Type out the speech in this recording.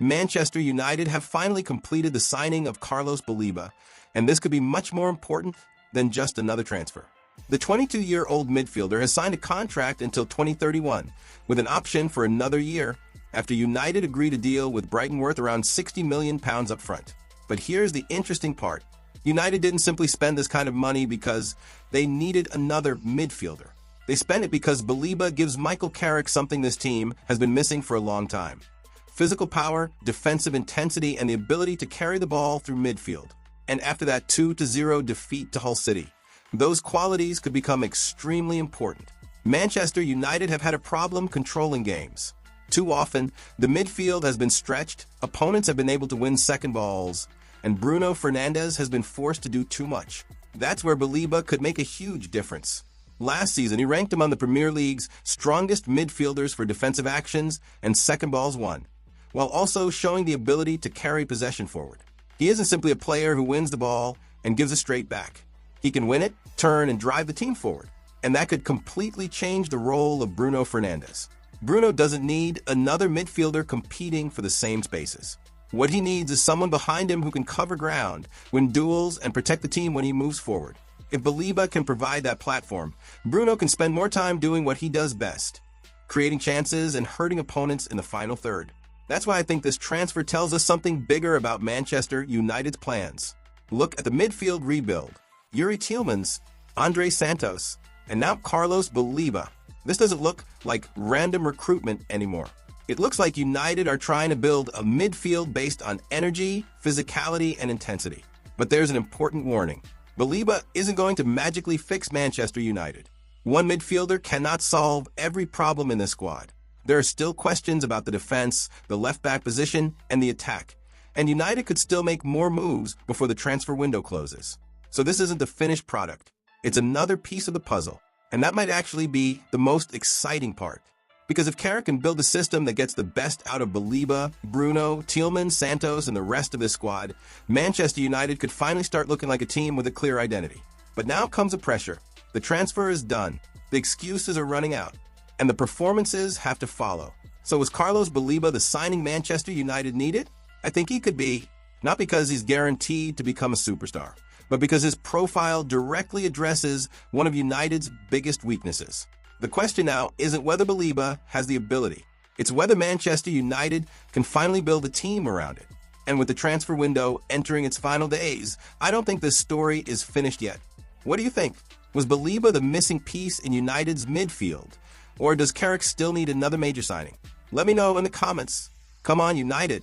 Manchester United have finally completed the signing of Carlos Baleba, and this could be much more important than just another transfer. The 22-year-old midfielder has signed a contract until 2031, with an option for another year after United agreed a deal with Brighton worth around £60 million up front. But here's the interesting part. United didn't simply spend this kind of money because they needed another midfielder. They spent it because Baleba gives Michael Carrick something this team has been missing for a long time: physical power, defensive intensity, and the ability to carry the ball through midfield. And after that 2-0 defeat to Hull City, those qualities could become extremely important. Manchester United have had a problem controlling games. Too often, the midfield has been stretched, opponents have been able to win second balls, and Bruno Fernandes has been forced to do too much. That's where Baleba could make a huge difference. Last season, he ranked among the Premier League's strongest midfielders for defensive actions and second balls won, while also showing the ability to carry possession forward. He isn't simply a player who wins the ball and gives it straight back. He can win it, turn, and drive the team forward, and that could completely change the role of Bruno Fernandes. Bruno doesn't need another midfielder competing for the same spaces. What he needs is someone behind him who can cover ground, win duels, and protect the team when he moves forward. If Baleba can provide that platform, Bruno can spend more time doing what he does best: creating chances and hurting opponents in the final third. That's why I think this transfer tells us something bigger about Manchester United's plans. Look at the midfield rebuild: Yuri Tielemans, Andre Santos, and now Carlos Baleba. This doesn't look like random recruitment anymore. It looks like United are trying to build a midfield based on energy, physicality, and intensity. But there's an important warning. Baleba isn't going to magically fix Manchester United. One midfielder cannot solve every problem in this squad. There are still questions about the defense, the left-back position, and the attack, and United could still make more moves before the transfer window closes. So this isn't the finished product. It's another piece of the puzzle, and that might actually be the most exciting part. Because if Carrick can build a system that gets the best out of Baleba, Bruno, Tielemans, Santos, and the rest of this squad, Manchester United could finally start looking like a team with a clear identity. But now comes the pressure. The transfer is done, the excuses are running out, and the performances have to follow. So is Carlos Baleba the signing Manchester United needed? I think he could be, not because he's guaranteed to become a superstar, but because his profile directly addresses one of United's biggest weaknesses. The question now isn't whether Baleba has the ability. It's whether Manchester United can finally build a team around it. And with the transfer window entering its final days, I don't think this story is finished yet. What do you think? Was Baleba the missing piece in United's midfield? Or does Carrick still need another major signing? Let me know in the comments. Come on, United!